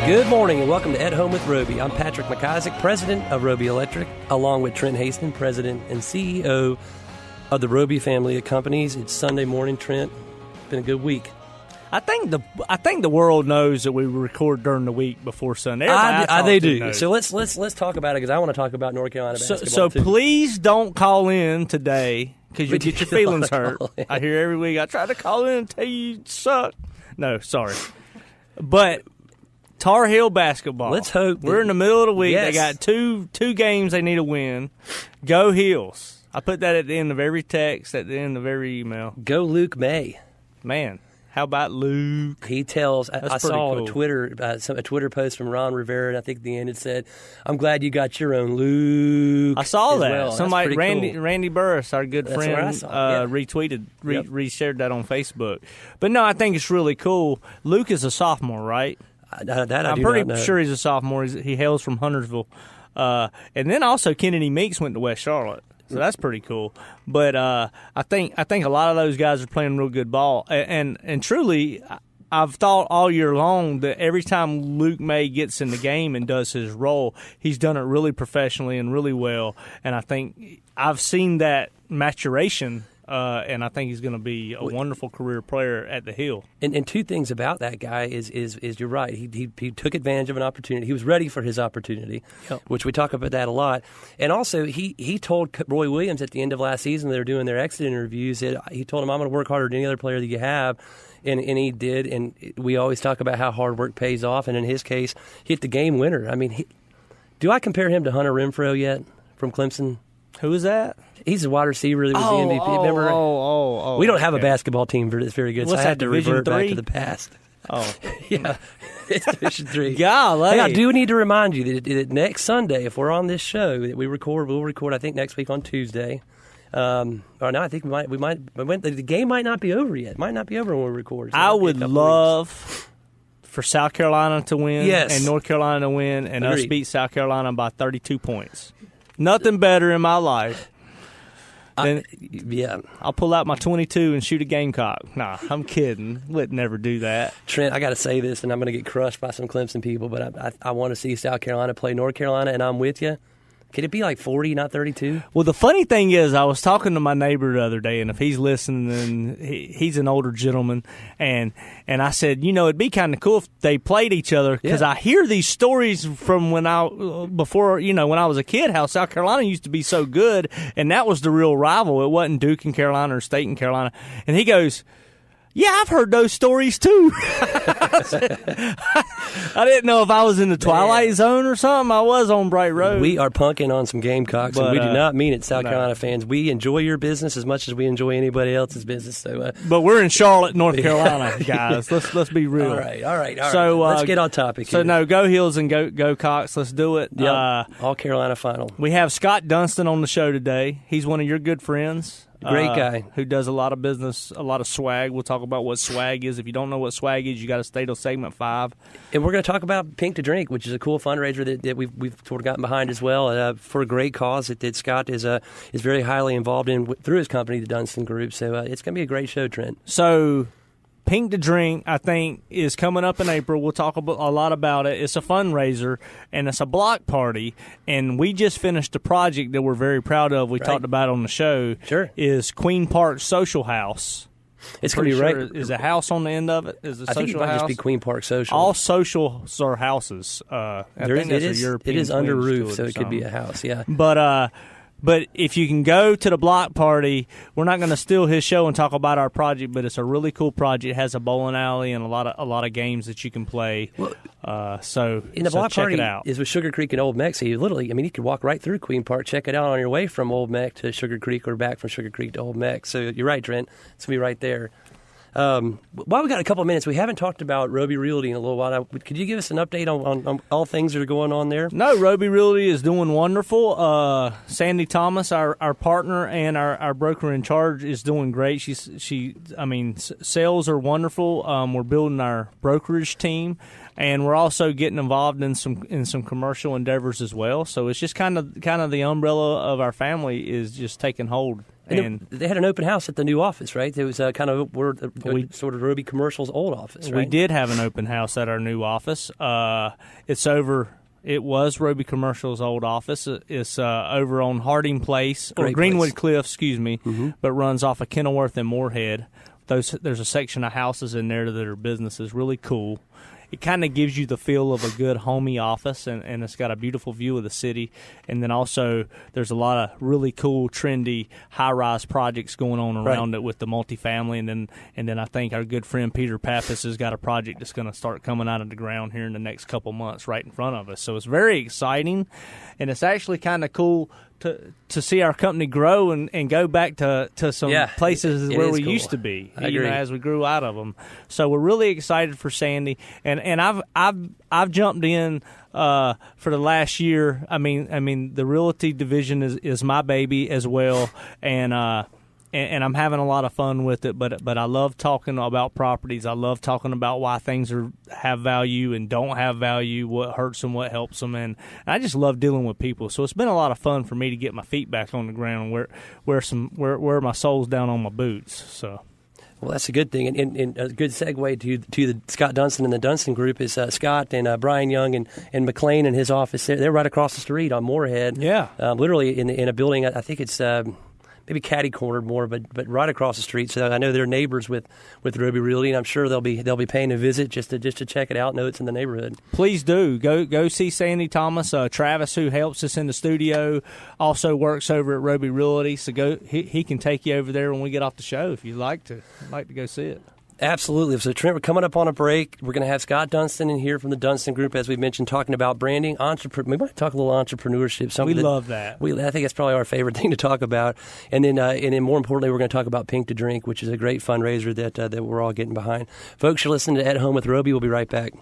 Good morning and welcome to At Home with Roby. I'm Patrick McIsaac, president of Roby Electric, along with Trent Haston, president and CEO of the Roby family of companies. It's Sunday morning, Trent. It's been a good week. I think the world knows that we record during the week before Sunday. They do. Knows. So let's talk about it because I want to talk about North Carolina basketball. So too. Please don't call in today because you get your feelings hurt. I hear every week I try to call in and tell you suck. No, sorry, but Tar Heel basketball. Let's hope we're in the middle of the week. Yes. They got two games they need to win. Go Heels! I put that at the end of every text, at the end of every email. Go Luke May. Man. How about Luke? He tells. I saw cool. a Twitter post from Ron Rivera, and I think at the end it said, "I'm glad you got your own Luke." I saw that. Well. Somebody, cool. Randy Burris, our good friend, retweeted, reshared that on Facebook. But no, I think it's really cool. Luke is a sophomore, right? I'm pretty sure he's a sophomore. He hails from Huntersville, and then also Kennedy Meeks went to West Charlotte. So that's pretty cool. But I think a lot of those guys are playing real good ball. And truly, I've thought all year long that every time Luke May gets in the game and does his role, he's done it really professionally and really well. And I think I've seen that maturation. And I think he's going to be a wonderful career player at the Hill. And two things about that guy is you're right. He took advantage of an opportunity. He was ready for his opportunity, which we talk about that a lot. And also, he told Roy Williams at the end of last season, they were doing their exit interviews, that he told him, "I'm going to work harder than any other player that you have." And he did. And we always talk about how hard work pays off. And in his case, he hit the game winner. I mean, do I compare him to Hunter Renfrow yet from Clemson? Who is that? He's a wide receiver that was the MVP. Remember? We don't have a basketball team that's very good, What's so I had that, to Division revert 3? back to the past. Oh. Yeah, it's Division 3. Golly. And I do need to remind you that next Sunday, if we're on this show, that we'll record, I think, next week on Tuesday. Or no, I think the game might not be over yet. It might not be over when we record. So I would love for South Carolina to win and North Carolina to win and us beat South Carolina by 32 points. Nothing better in my life. I'll pull out my 22 and shoot a Gamecock. Nah, I'm kidding. Would never do that. Trent, I got to say this, and I'm going to get crushed by some Clemson people, but I want to see South Carolina play North Carolina, and I'm with you. Could it be like 40, not 32? Well, the funny thing is, I was talking to my neighbor the other day, and if he's listening, then he's an older gentleman, and I said, it'd be kind of cool if they played each other, because I hear these stories from when I was a kid, how South Carolina used to be so good, and that was the real rival. It wasn't Duke and Carolina or State and Carolina. And he goes, "Yeah, I've heard those stories too." I didn't know if I was in the Twilight Zone or something. I was on Bright Road. We are punking on some Gamecocks, and we do not mean it, South Carolina fans. We enjoy your business as much as we enjoy anybody else's business. So, but we're in Charlotte, North Carolina, guys. Let's be real. All right. So let's get on topic. So no, go Heels and go Cox. Let's do it. Yep. All Carolina final. We have Scott Dunston on the show today. He's one of your good friends. Great guy. Who does a lot of business, a lot of swag. We'll talk about what swag is. If you don't know what swag is, you got to stay till segment 5. And we're going to talk about Pink to Drink, which is a cool fundraiser that we've sort of gotten behind as well for a great cause that Scott is very highly involved in through his company, the Dunston Group. So it's going to be a great show, Trent. So Pink to Drink, I think, is coming up in April. We'll talk a lot about it. It's a fundraiser, and it's a block party. And we just finished a project that we're very proud of. We talked about on the show. Sure. Is Queen Park Social House. It's going to be right. Is a house on the end of it? Is a social house? I think it might just be Queen Park Social. All socials are houses. It is under roof, so it could be a house, yeah. But if you can go to the block party, we're not going to steal his show and talk about our project, but it's a really cool project. It has a bowling alley and a lot of games that you can play. So block check party it out. Is with Sugar Creek and Old Meck. So you could walk right through Queen Park, check it out on your way from Old Meck to Sugar Creek or back from Sugar Creek to Old Meck. So you're right, Trent. It's going to be right there. While we got a couple of minutes, we haven't talked about Roby Realty in a little while. Could you give us an update on all things that are going on there? No, Roby Realty is doing wonderful. Sandy Thomas, our partner and our broker in charge, is doing great. Sales are wonderful. We're building our brokerage team, and we're also getting involved in some commercial endeavors as well. So it's just kind of the umbrella of our family is just taking hold. And they had an open house at the new office, right? It was kind of sort of Roby Commercial's old office, right? We did have an open house at our new office. It was Roby Commercial's old office. It's over on Harding Place, or Greenwood Cliff, excuse me, but runs off of Kenilworth and Moorhead. There's a section of houses in there that are businesses, really cool. It kind of gives you the feel of a good homey office, and it's got a beautiful view of the city. And then also there's a lot of really cool, trendy, high-rise projects going on around it with the multifamily. And then I think our good friend Peter Pappas has got a project that's going to start coming out of the ground here in the next couple months right in front of us. So it's very exciting, and it's actually kind of cool to see our company grow and go back to some places where we used to be, as we grew out of them. So we're really excited for Sandy, and I've jumped in for the last year. I mean the realty division is my baby as well, and I'm having a lot of fun with it. But I love talking about properties. I love talking about why things have value and don't have value, what hurts them, what helps them, and I just love dealing with people. So it's been a lot of fun for me to get my feet back on the ground, where my sole's down on my boots. So. Well, that's a good thing, and a good segue to the Scott Dunston and the Dunston Group is Scott and Brian Young and McLean in his office. They're right across the street on Moorhead. Yeah, literally in a building. I think it's maybe catty-cornered more, but right across the street. So I know they're neighbors with Roby Realty, and I'm sure they'll be paying a visit just to check it out, know it's in the neighborhood. Please do. Go see Sandy Thomas. Travis, who helps us in the studio, also works over at Roby Realty. So he can take you over there when we get off the show if you'd like to go see it. Absolutely. So, Trent, we're coming up on a break. We're going to have Scott Dunston in here from the Dunston Group, as we mentioned, talking about branding, we might talk a little entrepreneurship. We love that. I think that's probably our favorite thing to talk about. And then more importantly, we're going to talk about Pink to Drink, which is a great fundraiser that we're all getting behind. Folks, you're listening to At Home with Roby. We'll be right back.